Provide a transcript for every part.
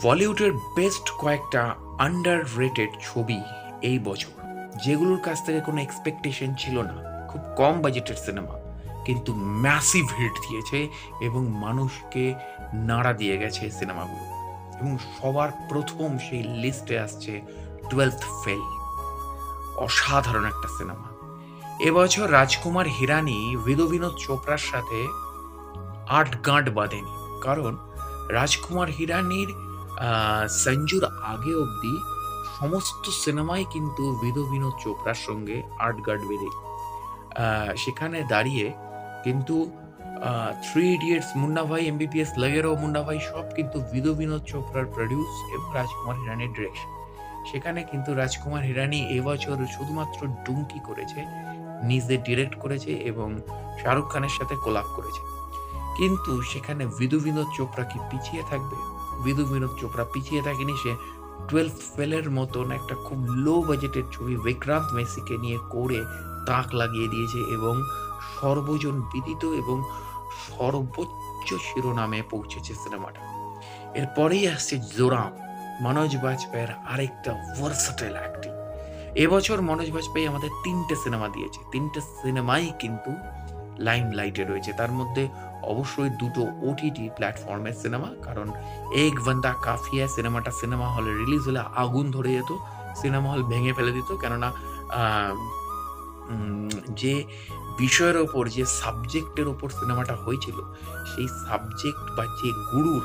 বলিউডের বেস্ট কয়েকটা under rated ছবি এই বছর, যেগুলোর কাছ থেকে কোনো এক্সপেকটেশন ছিল না, খুব কম বাজেটের সিনেমা কিন্তু ম্যাসিভ হিট দিয়েছে এবং মানুষকে নাড়া দিয়ে গেছে সিনেমাগুলো। এবং সবার প্রথম সেই লিস্টে আসছে 12th ফেল। অসাধারণ একটা সিনেমা। এবছর রাজকুমার হিরানি বিনোদ চোপড়ার সাথে আটগাঁট বাঁধেনি, কারণ রাজকুমার হিরানির সঞ্জুর আগে অবধি সমস্ত সিনেমাই কিন্তু বিনোদ চোপড়ার সঙ্গে আটগাঁট বেঁধে। সেখানে দাঁড়িয়ে কিন্তু থ্রি ইডিয়টস, মুন্না ভাই, এমবিবিএস লাগেরো, মুন্না ভাই সব কিন্তু বিনোদ চোপড়ার প্রডিউস এবং রাজকুমার হিরানির ডিরেকশন। সেখানে কিন্তু রাজকুমার হিরানি এবছর শুধুমাত্র ডুমকি করেছে, নিজে ডিরেক্ট করেছে এবং শাহরুখ খানের সাথে কোলাপ করেছে। কিন্তু সেখানে বিনোদ চোপড়া কি পিছিয়ে থাকবে? বিনোদ চোপড়া পিছিয়ে থাকেনি। সে 12th ফেলের মতন একটা খুব লো বাজেটের ছবি বিক্রান্ত মেসিকে নিয়ে করে তাক লাগিয়ে দিয়েছে এবং সর্বজন বিদিত এবং সর্বোচ্চ শিরোনামে পৌঁছেছে সিনেমাটা। এরপরেই আসছে জোরাম, মনোজ বাজপেয়ীর আরেকটা ভার্সেটাইল অ্যাক্টিং। এবছর মনোজ বাজপেয়ী আমাদের 3টে সিনেমা দিয়েছে, 3টে সিনেমাই কিন্তু লাইমলাইটে রয়েছে। তার মধ্যে অবশ্যই 2টো ওটিটি প্ল্যাটফর্মের সিনেমা, কারণ এক বান্দা কাফি হ্যায় সিনেমাটা সিনেমা হলে রিলিজ হলে আগুন ধরে যেত, সিনেমা হল ভেঙে ফেলে দিত। কেননা যে বিষয়ের ওপর, যে সাবজেক্টের ওপর সিনেমাটা হয়েছিল, সেই সাবজেক্ট বা যে গুরুর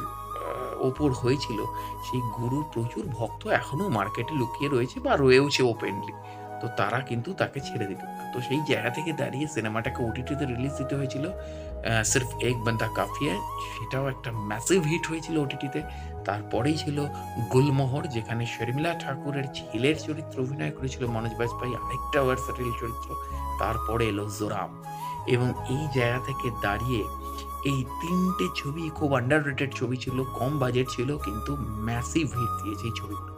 ওপর হয়েছিল, সেই গুরুর প্রচুর ভক্ত এখনো মার্কেটে লুকিয়ে রয়েছে বা রয়েওছে ওপেনলি। তো তারা কিন্তু তাকে ছেড়ে দিত না। তো সেই জায়গা থেকে দাঁড়িয়ে সিনেমাটাকে ওটিটিতে রিলিজ দিতে হয়েছিল, সির্ফ এক বান্দা কাফি হ্যায়, সেটাও একটা ম্যাসিভ হিট হয়েছিল ওটিটিতে। তারপরেই ছিল গুলমোহর, যেখানে শর্মিলা ঠাকুরের ছেলের চরিত্র অভিনয় করেছিল মনোজ বাজপেয়ী, আরেকটা ভার্সেটাইল চরিত্র। তারপরে এলো জোরাম, এবং এই জায়গা থেকে দাঁড়িয়ে এই 3টে ছবি খুব আন্ডাররেটেড ছবি ছিল, কম বাজেট ছিল কিন্তু ম্যাসিভ হিট দিয়েছে এই ছবিগুলো।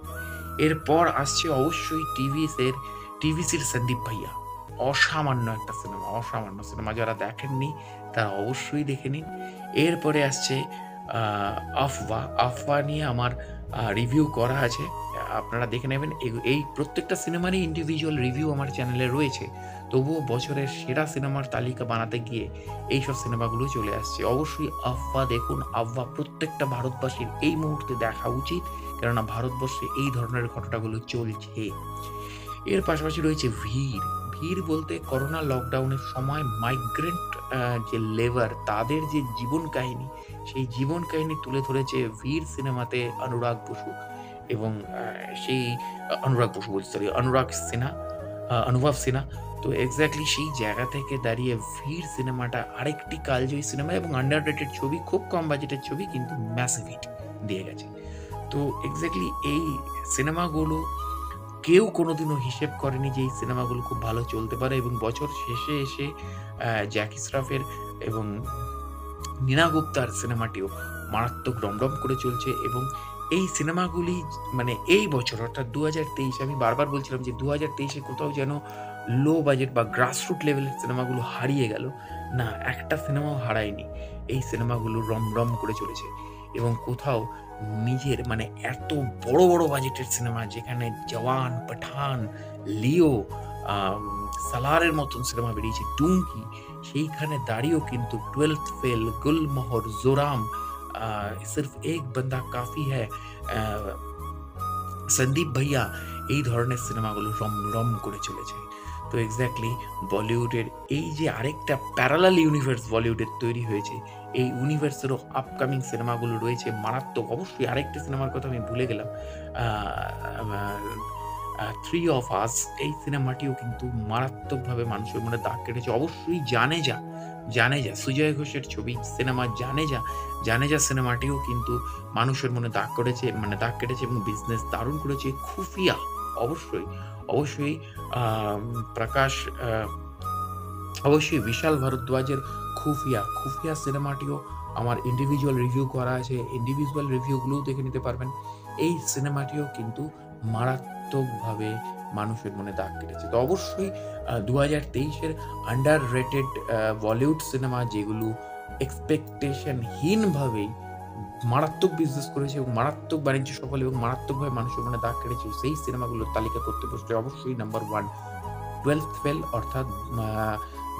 এরপর আসছে অবশ্যই টিভিসির সন্দীপ ভাইয়া। অসামান্য একটা সিনেমা, অসামান্য সিনেমা। যারা দেখেননি তারা অবশ্যই দেখে নিন। এরপরে আসছে আফওয়া নিয়ে আমার রিভিউ করা আছে, আপনারা দেখে নেবেন। এই প্রত্যেকটা সিনেমারই ইন্ডিভিজুয়াল রিভিউ আমার চ্যানেলে রয়েছে। তবুও বছরের সেরা সিনেমার তালিকা বানাতে গিয়ে এইসব সিনেমাগুলো চলে আসছে। অবশ্যই আফওয়া দেখুন। আফওয়া প্রত্যেকটা ভারতবাসীর এই মুহূর্তে দেখা উচিত, কেননা ভারতবর্ষে এই ধরনের ঘটনাগুলো চলছে। এর পাশাপাশি রয়েছে ভিড় বলতে করোনা লকডাউনের সময় মাইগ্রেন্ট যে লেবার, তাদের যে জীবন কাহিনী, সেই জীবন কাহিনী তুলে ধরেছে ভিড় সিনেমাতে অনুরাগ বসু এবং সেই অনুভব সিনহা। তো এক্স্যাক্টলি সেই জায়গা থেকে দাঁড়িয়ে ভিড় সিনেমাটা আরেকটি কালজয়ী সিনেমা এবং আন্ডাররেটেড ছবি, খুব কম বাজেটের ছবি কিন্তু ম্যাসিভ হিট দিয়ে গেছে। তো এক্স্যাক্টলি এই সিনেমাগুলো কেউ কোনোদিনও হিসেব করেনি যে এই সিনেমাগুলো খুব ভালো চলতে পারে, এবং বছর শেষে এসে জ্যাকি শ্রফের এবং নীনা গুপ্তার সিনেমাটিও মারাত্মক রমরম করে চলছে। এবং এই সিনেমাগুলি মানে এই বছর অর্থাৎ 2023, আমি বারবার বলছিলাম যে 2023-এ কোথাও যেন লো বাজেট বা গ্রাসরুট লেভেলের সিনেমাগুলো হারিয়ে গেল, না, একটা সিনেমাও হারায়নি। এই সিনেমাগুলো রমরম করে চলেছে এবং কোথাও নিজের মানে এত বড় বড় বাজেটের সিনেমা, যেখানে জওয়ান, পাঠান, লিও, সালারের মতন সিনেমা বেরিয়েছে, ডুমকি, সেইখানে দাঁড়িয়েও কিন্তু 12th ফেল, গুলমোহর, জোরাম, সির্ফ এক বান্দা কাফি হ্যায়, সন্দীপ ভাইয়া, এই ধরনের সিনেমাগুলো রম করে চলেছে। তো এক্স্যাক্টলি বলিউডের এই যে আরেকটা প্যারালাল ইউনিভার্স বলিউডের তৈরি হয়েছে, এই ইউনিভার্সেরও আপকামিং সিনেমাগুলো রয়েছে মারাত্মক। অবশ্যই আরেকটা সিনেমার কথা আমি ভুলে গেলাম, থ্রি অফ আস, এই সিনেমাটিও কিন্তু মারাত্মকভাবে মানুষের মনে দাগ কেটেছে। অবশ্যই জানেজা সুজয় ঘোষের ছবি সিনেমা জানেজা সিনেমাটিও কিন্তু মানুষের মনে দাগ কেটেছে এবং বিজনেস দারুণ করেছে। খুফিয়া, অবশ্যই অবশ্যই বিশাল ভারদ্বাজের খুফিয়া সিনেমাটিও আমার ইন্ডিভিজুয়াল রিভিউ করা আছে, ইন্ডিভিজুয়াল রিভিউগুলোও দেখে নিতে পারবেন। এই সিনেমাটিও কিন্তু মারাত্মকভাবে মানুষের মনে দাগ কেটেছে। তো অবশ্যই 2023-এর আন্ডাররেটেড বলিউড সিনেমা, যেগুলো এক্সপেকটেশনহীনভাবেই মারাত্মক বিজনেস করেছে এবং মারাত্মক বাণিজ্য সফল এবং মারাত্মকভাবে মানুষের মনে দাগ কেটেছে, সেই সিনেমাগুলোর তালিকা করতে বসলে অবশ্যই নাম্বার 1 12th ফেল, অর্থাৎ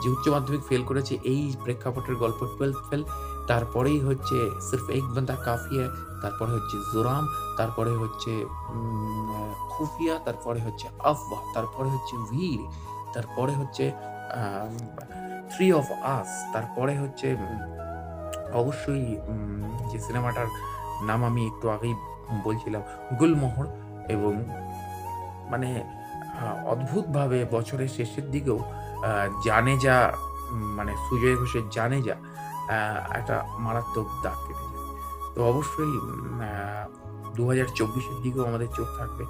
যে উচ্চ মাধ্যমিক ফেল করেছে এই প্রেক্ষাপটের গল্প 12th ফেল। তারপরেই হচ্ছে সির্ফ এক বান্দা কাফি হ্যায়, তারপরে হচ্ছে জোরাম, তারপরে হচ্ছে খুফিয়া, তারপরে হচ্ছে আফওয়াহ, তারপরে হচ্ছে ভীর, তারপরে হচ্ছে আম 3 অফ আস, তারপরে হচ্ছে অবশ্যই যে সিনেমাটার নাম আমি একটু আগেই বলছিলাম, গুলমোহর। এবং মানে অদ্ভুতভাবে বছরের শেষের দিকেও জানেজা, মানে সুজয় ঘোষের জানেজা একটা মারাত্মক দাগ কেটে যায়। তো অবশ্যই ২০২৪ এর দিকেও আমাদের চোখ থাকবে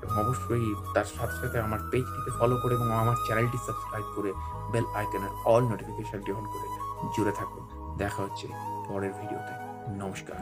এবং অবশ্যই তার সাথে, সাথে আমার পেজটিকে ফলো করে এবং আমার চ্যানেলটি সাবস্ক্রাইব করে বেল আইকনের অল নোটিফিকেশনটি অন করে জুড়ে থাকুন। দেখা হচ্ছে পরের ভিডিওতে। নমস্কার।